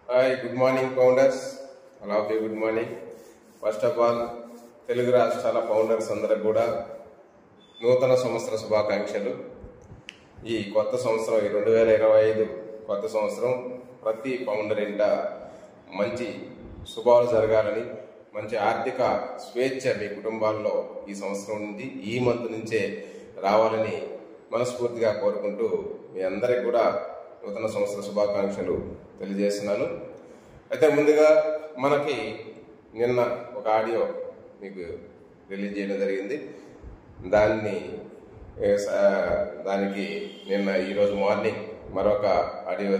Hi, good morning founders. All of you, good morning. First of all, Telugu రాష్ట్రాల founders అందరికి కూడా నూతన సంవత్సర శుభాకాంక్షలు. ఈ కొత్త సంవత్సరం 2025 కొత్త సంవత్సరం ప్రతి ఫౌండర్ ఇంట మంచి శుభాలు జరగాలని, మంచి ఆర్థిక స్వేచ్ఛ మీ కుటుంబాల్లో ఈ సంవత్సరం నుండి ఈ మంత్ నుంచే రావాలని మనస్ఫూర్తిగా కోరుకుంటూ మీ అందరికి కూడా నూతన సంవత్సర శుభాకాంక్షలు తెలియజేస్తున్నాను. అయితే ముందుగా మనకి నిన్న ఒక ఆడియో మీకు రిలీజ్ చేయడం జరిగింది. దానికి నిన్న ఈరోజు మార్నింగ్ మరొక ఆడియో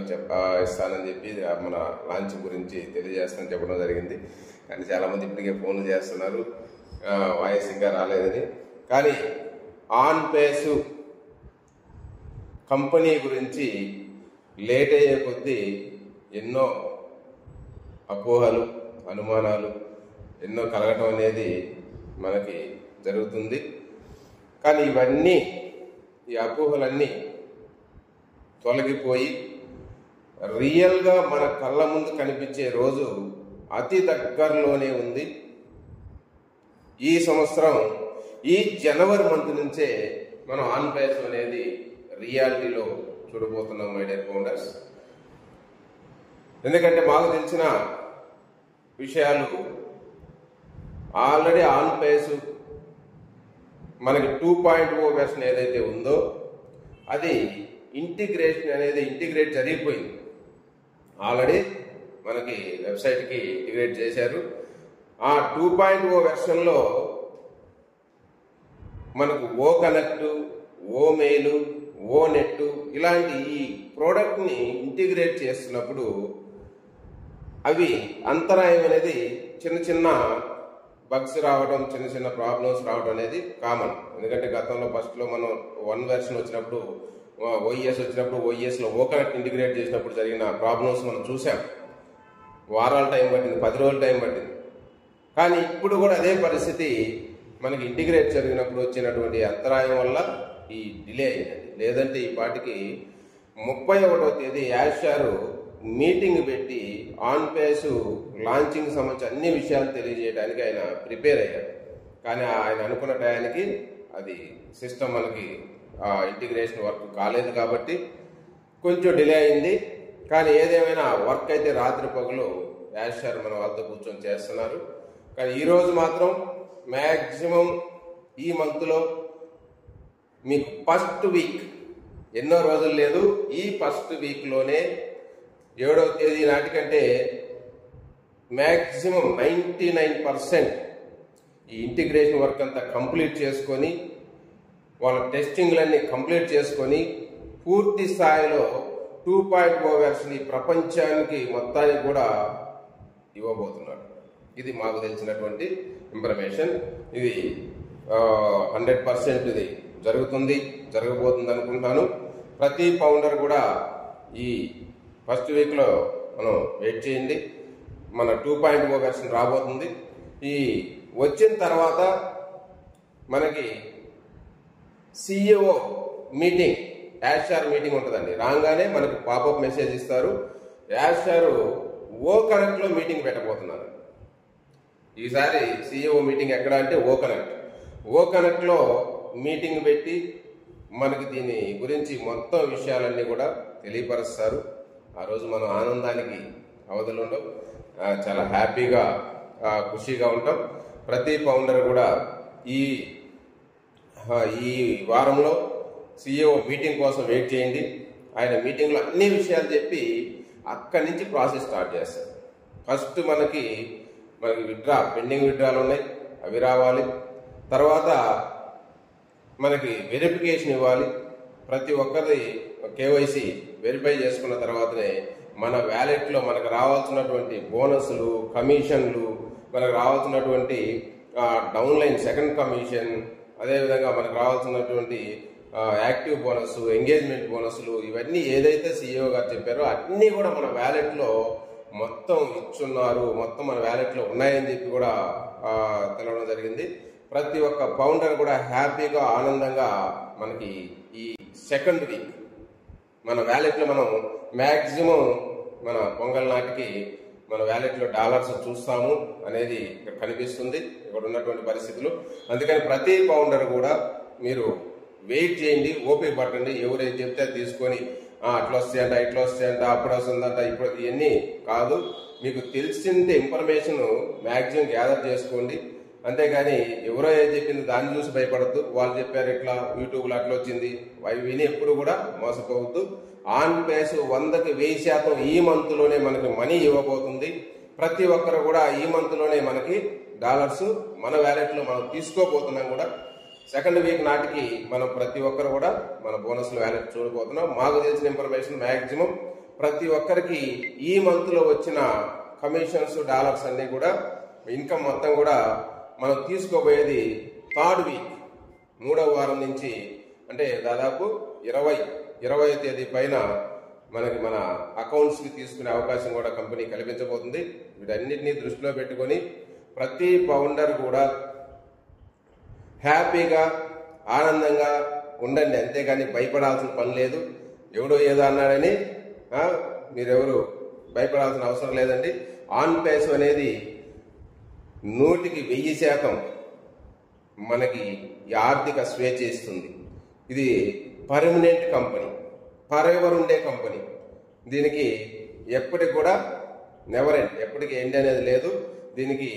ఇస్తానని చెప్పి మన లాంచ్ గురించి తెలియజేస్తానని చెప్పడం జరిగింది. కానీ చాలామంది ఇప్పటికే ఫోన్లు చేస్తున్నారు, వాయిస్ ఇంకా రాలేదని. కానీ ఆన్ పేసు కంపెనీ గురించి లేట్ అయ్యే కొద్దీ ఎన్నో అపోహలు, అనుమానాలు ఎన్నో కలగటం అనేది మనకి జరుగుతుంది. కానీ ఇవన్నీ, ఈ అపోహలన్నీ తొలగిపోయి రియల్గా మన కళ్ళ ముందు కనిపించే రోజు అతి దగ్గరలోనే ఉంది. ఈ సంవత్సరం ఈ జనవరి మంత్ నుంచే మనం ఆన్ పేస్ అనేది రియాలిటీలో చూడబోతున్నాం మై డియర్ ఫౌండర్స్. ఎందుకంటే మాకు తెలిసిన విషయాలు ఆల్రెడీ ఆన్ పేస్ మనకి 2.0 వెర్షన్ ఏదైతే ఉందో అది ఇంటిగ్రేట్ జరిగిపోయింది. ఆల్రెడీ మనకి వెబ్సైట్కి ఇంటిగ్రేట్ చేశారు. ఆ 2.0 వెర్షన్లో మనకు ఓ కనెక్ట్, ఓ మెయిల్, ఓ నెట్ ఇలాంటి ఈ ప్రోడక్ట్ని ఇంటిగ్రేట్ చేస్తున్నప్పుడు అవి అంతరాయం అనేది చిన్న చిన్న బగ్స్ రావడం, చిన్న చిన్న ప్రాబ్లమ్స్ రావడం అనేది కామన్. ఎందుకంటే గతంలో ఫస్ట్లో మనం 1 వెర్షన్ వచ్చినప్పుడు, ఓఈఎస్ వచ్చినప్పుడు, ఓఈఎస్లో ఓ కనెక్ట్ ఇంటిగ్రేట్ చేసినప్పుడు జరిగిన ప్రాబ్లమ్స్ మనం చూసాం. వారాల టైం పట్టింది, 10 రోజుల టైం పట్టింది. కానీ ఇప్పుడు కూడా అదే పరిస్థితి మనకి ఇంటిగ్రేట్ జరిగినప్పుడు వచ్చినటువంటి అంతరాయం వల్ల ఈ డిలే అయింది. లేదంటే ఈ పాటికి 31వ తేదీ యాషారు మీటింగ్ పెట్టి ఆన్ పేసు లాంచింగ్ సంబంధించి అన్ని విషయాలు తెలియజేయడానికి ఆయన ప్రిపేర్ అయ్యారు. కానీ ఆయన అనుకున్న టయానికి అది సిస్టమ్ మనకి ఇంటిగ్రేషన్ వర్క్ కాలేదు కాబట్టి కొంచెం డిలే అయింది. కానీ ఏదేమైనా వర్క్ అయితే రాత్రి పగలు యాషారు మన వాళ్ళతో కూర్చొని చేస్తున్నారు. కానీ ఈరోజు మాత్రం మ్యాక్సిమం ఈ మంత్లో మీకు ఫస్ట్ వీక్, ఎన్నో రోజులు లేదు, ఈ ఫస్ట్ వీక్లోనే 7వ తేదీ నాటికంటే మ్యాక్సిమం 99% ఈ ఇంటిగ్రేషన్ వర్క్ అంతా కంప్లీట్ చేసుకొని, వాళ్ళ టెస్టింగ్లన్నీ కంప్లీట్ చేసుకొని పూర్తి స్థాయిలో 2.0 వెర్షన్ ఈ ప్రపంచానికి మొత్తానికి కూడా ఇవ్వబోతున్నాడు. ఇది మాకు తెలిసినటువంటి ఇన్ఫర్మేషన్. ఇది 100% ఇది జరగబోతుంది అనుకుంటున్నాను. ప్రతి ఫౌండర్ కూడా ఈ ఫస్ట్ వీక్లో మనం వెయిట్ చేయండి. మన 2.0 వెర్షన్ రాబోతుంది. ఈ వచ్చిన తర్వాత మనకి CEO మీటింగ్, యాషార్ మీటింగ్ ఉంటుందండి. రాగానే మనకు పాపప్ మెసేజ్ ఇస్తారు. యాషారు ఓ కనెక్ట్లో మీటింగ్ పెట్టబోతున్నారు. ఈసారి CEO మీటింగ్ ఎక్కడ అంటే ఓ కనెక్ట్లో మీటింగ్ పెట్టి మనకి దీని గురించి మొత్తం విషయాలన్నీ కూడా తెలియపరుస్తారు. ఆ రోజు మనం ఆనందానికి అవధులు ఉండవు, చాలా హ్యాపీగా ఖుషీగా ఉంటాం. ప్రతి ఫౌండర్ కూడా ఈ వారంలో CEO మీటింగ్ కోసం వెయిట్ చేయండి. ఆయన మీటింగ్లో అన్ని విషయాలు చెప్పి అక్కడి నుంచి ప్రాసెస్ స్టార్ట్ చేస్తారు. ఫస్ట్ మనకి పెండింగ్ విత్డ్రాలు ఉన్నాయి, అవి రావాలి. తర్వాత మనకి వెరిఫికేషన్ ఇవ్వాలి. ప్రతి ఒక్కరి KYC వెరిఫై చేసుకున్న తర్వాతనే మన వ్యాలెట్లో మనకు రావాల్సినటువంటి బోనస్లు, కమిషన్లు, మనకు రావాల్సినటువంటి డౌన్లైన్ సెకండ్ కమిషన్, అదేవిధంగా మనకు రావాల్సినటువంటి యాక్టివ్ బోనస్, ఎంగేజ్మెంట్ బోనస్లు, ఇవన్నీ ఏదైతే CEO గారు చెప్పారో అన్నీ కూడా మన వ్యాలెట్లో మొత్తం ఇచ్చున్నారు, మొత్తం మన వ్యాలెట్లో ఉన్నాయని చెప్పి కూడా తెలవడం జరిగింది. ప్రతి ఒక్క ఫౌండర్ కూడా హ్యాపీగా, ఆనందంగా మనకి ఈ సెకండ్ వీక్ మన వ్యాలెట్లో మనం మ్యాక్సిమం మన పొంగల్ నాటికి మన వ్యాలెట్లో డాలర్స్ చూస్తాము అనేది ఇక్కడ కనిపిస్తుంది ఇక్కడ ఉన్నటువంటి పరిస్థితులు. అందుకని ప్రతి పౌండర్ కూడా మీరు వెయిట్ చేయండి, ఓపిక పట్టండి. ఎవరైతే చెప్తే తీసుకొని అట్లా వస్తాయంట, ఇట్లా వస్తాయంట, అప్పుడు వస్తుందంట, ఇప్పుడు ఇవన్నీ కాదు. మీకు తెలిసిందే ఇన్ఫర్మేషన్ మ్యాక్సిమం గ్యాదర్ చేసుకోండి. అంతేగాని ఎవరో ఏం చెప్పింది దాన్ని చూసి భయపడద్దు. వాళ్ళు చెప్పారు ఇట్లా, యూట్యూబ్లో అట్లా వచ్చింది, అవి విని ఎప్పుడు కూడా మోసపోవద్దు. ఆన్ పేస్ 100కి 1000% ఈ మంత్లోనే మనకి మనీ ఇవ్వబోతుంది. ప్రతి ఒక్కరు కూడా ఈ మంత్లోనే మనకి డాలర్స్ మన వ్యాలెట్లో మనం తీసుకోబోతున్నాం కూడా. సెకండ్ వీక్ నాటికి మనం ప్రతి ఒక్కరు కూడా మన బోనస్లు వ్యాలెట్ చూడబోతున్నాం. మాకు తెలిసిన ఇన్ఫర్మేషన్ మ్యాక్సిమం ప్రతి ఒక్కరికి ఈ మంత్లో వచ్చిన కమిషన్స్ డాలర్స్ అన్ని కూడా ఇన్కమ్ మొత్తం కూడా మనం తీసుకోబోయేది థర్డ్ వీక్ 3వ వారం నుంచి, అంటే దాదాపు 20వ తేదీ పైన మనకి మన అకౌంట్స్కి తీసుకునే అవకాశం కూడా కంపెనీ కల్పించబోతుంది. వీటన్నిటినీ దృష్టిలో పెట్టుకొని ప్రతి పౌండర్ కూడా హ్యాపీగా ఆనందంగా ఉండండి. అంతేగాని భయపడాల్సిన పని లేదు. ఎవడో ఏదో అన్నాడని మీరెవరు భయపడాల్సిన అవసరం లేదండి. ఆన్ పేస్ అనేది 100కి 1000% మనకి ఈ ఆర్థిక స్వేచ్ఛ ఇస్తుంది. ఇది పర్మనెంట్ కంపెనీ, ఫరెవర్ ఉండే కంపెనీ. దీనికి ఎప్పటికి కూడా నెవర్ ఎండ్, ఎప్పటికి ఎండ్ అనేది లేదు. దీనికి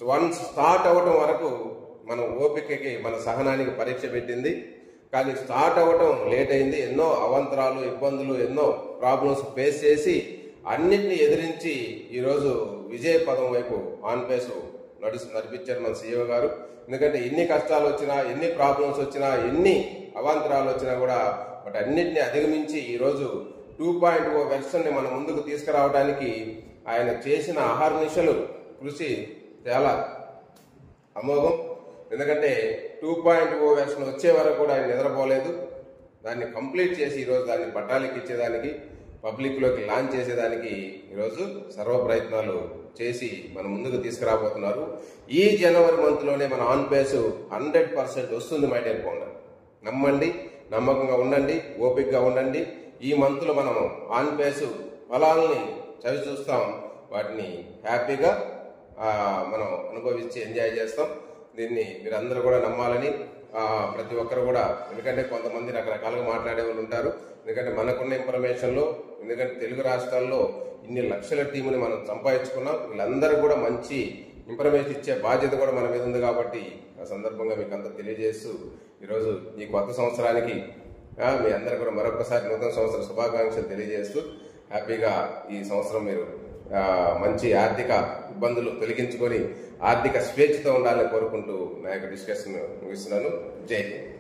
వన్స్ స్టార్ట్ అవ్వటం వరకు మన ఓపికకి మన సహనానికి పరీక్ష పెట్టింది. కానీ స్టార్ట్ అవ్వటం లేట్ అయింది. ఎన్నో అవాంతరాలు, ఇబ్బందులు, ఎన్నో ప్రాబ్లమ్స్ ఫేస్ చేసి అన్నింటినీ ఎదిరించి ఈరోజు విజయ పదం వైపు ఆన్ పేస్ నడిపించారు మన CEO గారు. ఎందుకంటే ఎన్ని కష్టాలు వచ్చినా, ఎన్ని ప్రాబ్లమ్స్ వచ్చినా, ఎన్ని అవాంతరాలు వచ్చినా కూడా వాటన్నిటిని అధిగమించి ఈరోజు 2.0 వెర్షన్ని మన ముందుకు తీసుకురావడానికి ఆయన చేసిన అహర్నిశలు కృషి చాలా అమోఘం. ఎందుకంటే 2.0 వెర్షన్ వచ్చే వరకు కూడా ఆయన నిద్రపోలేదు. దాన్ని కంప్లీట్ చేసి ఈరోజు దాన్ని పట్టాలకి ఇచ్చేదానికి, పబ్లిక్లోకి లాంచ్ చేసేదానికి ఈరోజు సర్వ ప్రయత్నాలు చేసి మన ముందుకు తీసుకురాబోతున్నారు. ఈ జనవరి మంత్లోనే మన ఆన్ పేస్ 100% వస్తుంది. మై డియర్ పౌండర్, నమ్మండి, నమ్మకంగా ఉండండి, ఓపికగా ఉండండి. ఈ మంత్లో మనం ఆన్ పేస్ ఫలాల్ని చవి చూస్తాం. వాటిని హ్యాపీగా మనం అనుభవించి ఎంజాయ్ చేస్తాం. దీన్ని మీరందరూ కూడా నమ్మాలని ప్రతి ఒక్కరు కూడా, ఎందుకంటే కొంతమంది రకరకాలుగా మాట్లాడే వాళ్ళు ఉంటారు. ఎందుకంటే మనకున్న ఇన్ఫర్మేషన్లో, ఎందుకంటే తెలుగు రాష్ట్రాల్లో ఇన్ని లక్షల టీముని మనం సంపాదించుకున్నాం. వీళ్ళందరూ కూడా మంచి ఇన్ఫర్మేషన్ ఇచ్చే బాధ్యత కూడా మన మీద ఉంది. కాబట్టి ఆ సందర్భంగా మీకు అంతా తెలియజేస్తూ ఈరోజు ఈ కొత్త సంవత్సరానికి మీ అందరూ కూడా మరొకసారి నూతన సంవత్సర శుభాకాంక్షలు తెలియజేస్తూ హ్యాపీగా ఈ సంవత్సరం మీరు మంచి ఆర్థిక ఇబ్బందులు తొలగించుకొని ఆర్థిక స్వేచ్ఛతో ఉండాలని కోరుకుంటూ నా యొక్క డిస్కషన్ ముగిస్తున్నాను. జై హింద్.